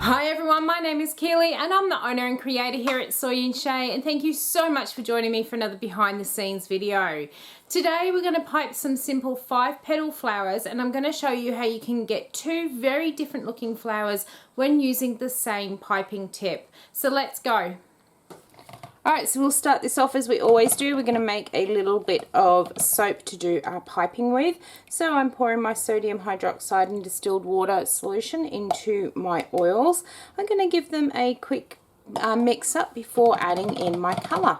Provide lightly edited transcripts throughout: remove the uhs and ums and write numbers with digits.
Hi everyone, my name is Keely and I'm the owner and creator here at Soy and Shea, and thank you so much for joining me for another behind the scenes video. Today we're going to pipe some simple 5-petal flowers, and I'm going to show you how you can get two very different looking flowers when using the same piping tip. So let's go. Alright, so we'll start this off as we always do. We're going to make a little bit of soap to do our piping with. So I'm pouring my sodium hydroxide and distilled water solution into my oils. I'm going to give them a quick mix up before adding in my colour.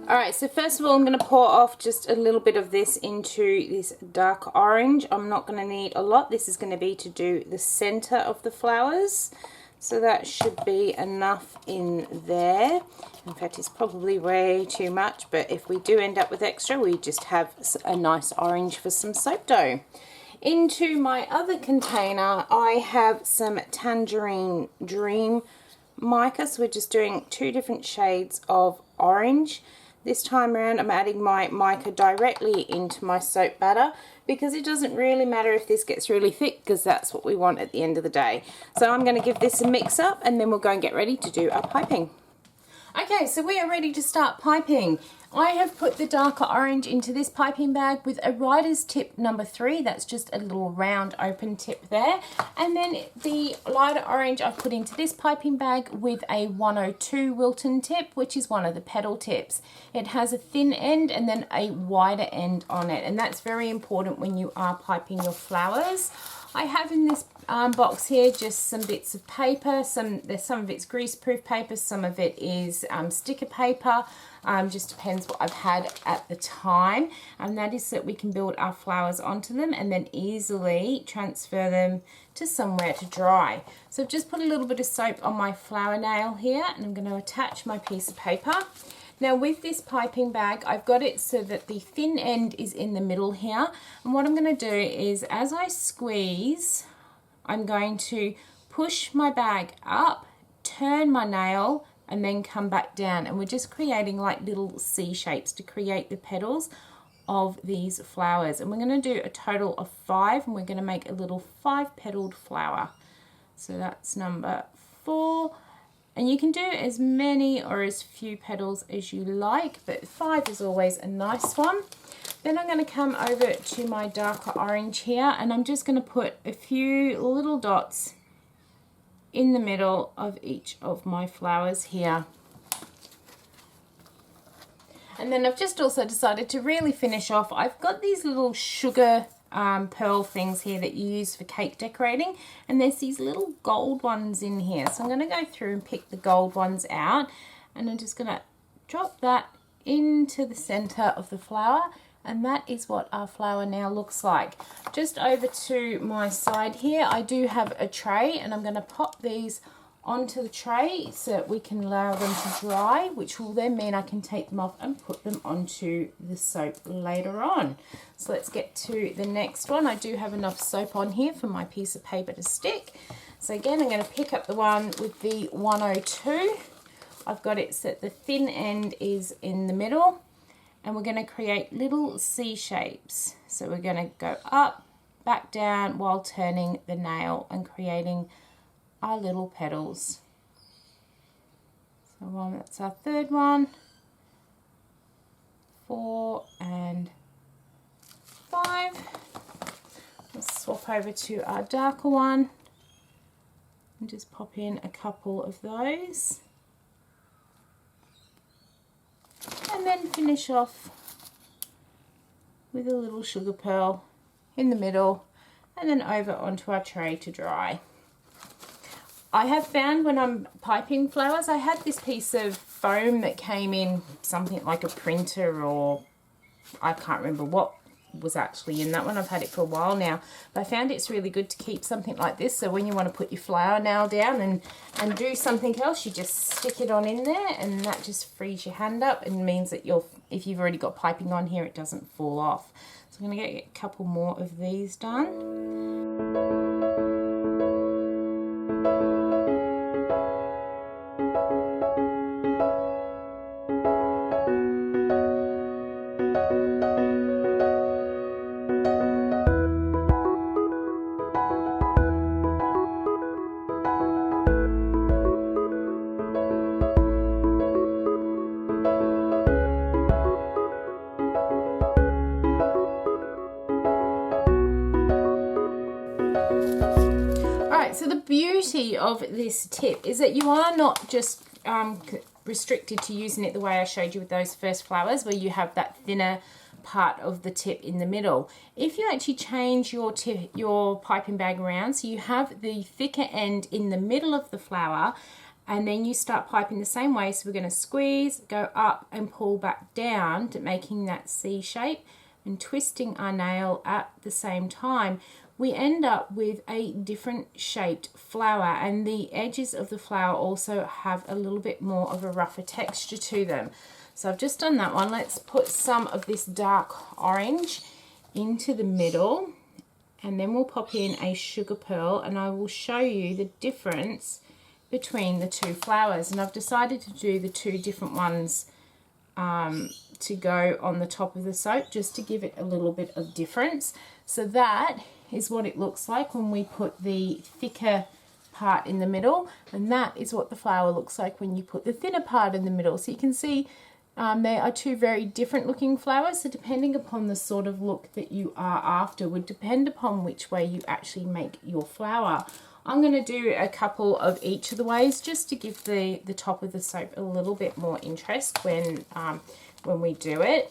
Alright, so first of all I'm going to pour off just a little bit of this into this dark orange. I'm not going to need a lot. This is going to be to do the centre of the flowers. So that should be enough in there. In fact, it's probably way too much, but if we do end up with extra, we just have a nice orange for some soap dough. Into my other container, I have some Tangerine Dream mica. So we're just doing two different shades of orange. This time around I'm adding my mica directly into my soap batter because it doesn't really matter if this gets really thick, because that's what we want at the end of the day. So I'm going to give this a mix up and then we'll go and get ready to do our piping. Okay, so we are ready to start piping. I have put the darker orange into this piping bag with a rider's tip number 3. That's just a little round open tip there. And then the lighter orange I've put into this piping bag with a 102 Wilton tip, which is one of the petal tips. It has a thin end and then a wider end on it, and that's very important when you are piping your flowers. I have in this box here just some bits of paper. Some of it's greaseproof paper, some of it is sticker paper. Just depends what I've had at the time, and that is so that we can build our flowers onto them and then easily transfer them to somewhere to dry. So I've just put a little bit of soap on my flower nail here, and I'm going to attach my piece of paper. Now with this piping bag, I've got it so that the thin end is in the middle here, and what I'm going to do is as I squeeze, I'm going to push my bag up, turn my nail, and then come back down, and we're just creating like little C shapes to create the petals of these flowers. And we're going to do a total of 5, and we're going to make a little 5-petaled flower. So that's number 4. And you can do as many or as few petals as you like, but 5 is always a nice one. Then I'm going to come over to my darker orange here, and I'm just going to put a few little dots in the middle of each of my flowers here. And then I've just also decided to really finish off. I've got these little sugar pearl things here that you use for cake decorating, and there's these little gold ones in here. So I'm going to go through and pick the gold ones out, and I'm just going to drop that into the center of the flower, and that is what our flower now looks like. Just over to my side here, I do have a tray, and I'm going to pop these onto the tray so that we can allow them to dry, which will then mean I can take them off and put them onto the soap later on. So let's get to the next one. I do have enough soap on here for my piece of paper to stick. So again, I'm going to pick up the one with the 102. I've got it so that the thin end is in the middle, and we're going to create little C shapes. So we're going to go up, back down while turning the nail and creating our little petals. So that's our third one, 4 and 5. Let's swap over to our darker one and just pop in a couple of those, and then finish off with a little sugar pearl in the middle, and then over onto our tray to dry. I have found when I'm piping flowers, I had this piece of foam that came in something like a printer, or I can't remember what was actually in that one. I've had it for a while now, but I found it's really good to keep something like this, so when you want to put your flower nail down and do something else, you just stick it on in there, and that just frees your hand up and means that if you've already got piping on here, it doesn't fall off. So I'm going to get a couple more of these done. Alright, so the beauty of this tip is that you are not just restricted to using it the way I showed you with those first flowers, where you have that thinner part of the tip in the middle. If you actually change your piping bag around, so you have the thicker end in the middle of the flower, and then you start piping the same way. So we're going to squeeze, go up and pull back down to making that C shape and twisting our nail at the same time. We end up with a different shaped flower, and the edges of the flower also have a little bit more of a rougher texture to them. So I've just done that one. Let's put some of this dark orange into the middle, and then we'll pop in a sugar pearl, and I will show you the difference between the two flowers. And I've decided to do the two different ones to go on the top of the soap, just to give it a little bit of difference. So that is what it looks like when we put the thicker part in the middle, and that is what the flower looks like when you put the thinner part in the middle. So you can see they are two very different looking flowers, so depending upon the sort of look that you are after would depend upon which way you actually make your flower. I'm going to do a couple of each of the ways, just to give the top of the soap a little bit more interest when we do it.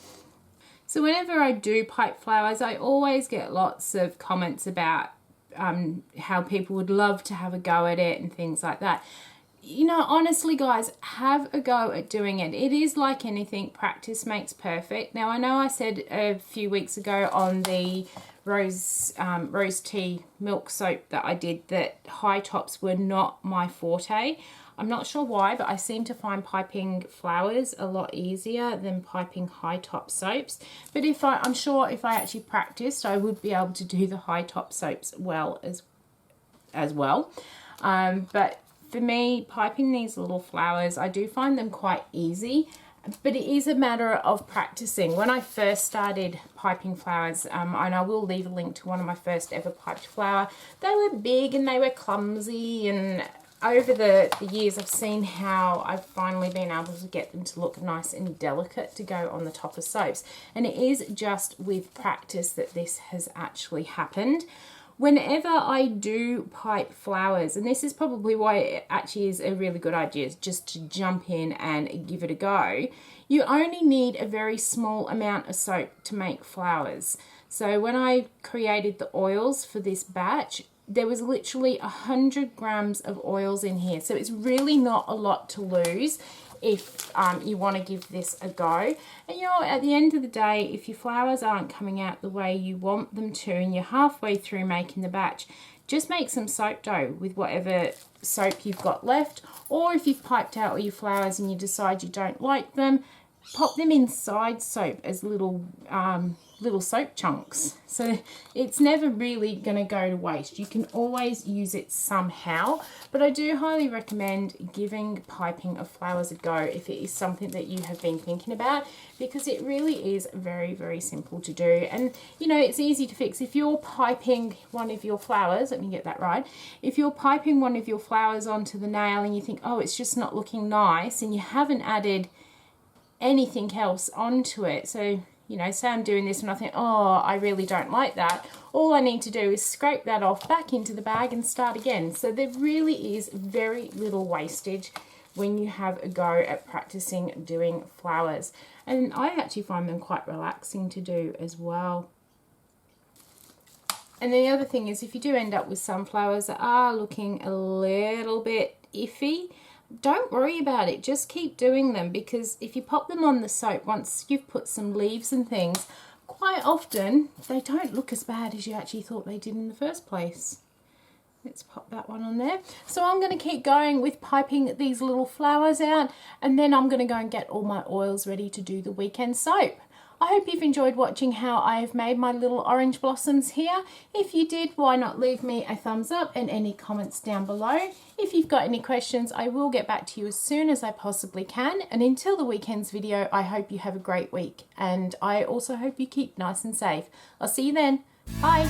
So whenever I do pipe flowers, I always get lots of comments about how people would love to have a go at it and things like that. You know, honestly, guys, have a go at doing it. It is like anything, practice makes perfect. Now, I know I said a few weeks ago on the rose tea milk soap that I did that high tops were not my forte. I'm not sure why, but I seem to find piping flowers a lot easier than piping high top soaps. But I'm sure if I actually practiced, I would be able to do the high top soaps well as well. But for me, piping these little flowers, I do find them quite easy, but it is a matter of practicing. When I first started piping flowers, and I will leave a link to one of my first ever piped flower, they were big and they were clumsy, and over the years I've seen how I've finally been able to get them to look nice and delicate to go on the top of soaps. And it is just with practice that this has actually happened. Whenever I do pipe flowers, and this is probably why it actually is a really good idea, is just to jump in and give it a go, you only need a very small amount of soap to make flowers. So when I created the oils for this batch, there was literally 100 grams of oils in here. So it's really not a lot to lose if you want to give this a go. And you know, at the end of the day, if your flowers aren't coming out the way you want them to and you're halfway through making the batch, just make some soap dough with whatever soap you've got left. Or if you've piped out all your flowers and you decide you don't like them, pop them inside soap as little soap chunks. So it's never really going to go to waste. You can always use it somehow, but I do highly recommend giving piping of flowers a go if it is something that you have been thinking about, because it really is very, very simple to do. And you know, it's easy to fix. If you're piping one of your flowers, let me get that right, if you're piping one of your flowers onto the nail and you think, oh, it's just not looking nice, and you haven't added anything else onto it, so you know, say I'm doing this and I think, oh, I really don't like that, all I need to do is scrape that off back into the bag and start again. So there really is very little wastage when you have a go at practicing doing flowers, and I actually find them quite relaxing to do as well. And the other thing is, if you do end up with some flowers that are looking a little bit iffy, don't worry about it, just keep doing them, because if you pop them on the soap, once you've put some leaves and things, quite often they don't look as bad as you actually thought they did in the first place. Let's pop that one on there. So I'm going to keep going with piping these little flowers out, and then I'm going to go and get all my oils ready to do the weekend soap. I hope you've enjoyed watching how I've made my little orange blossoms here. If you did, why not leave me a thumbs up and any comments down below. If you've got any questions, I will get back to you as soon as I possibly can. And until the weekend's video, I hope you have a great week. And I also hope you keep nice and safe. I'll see you then. Bye.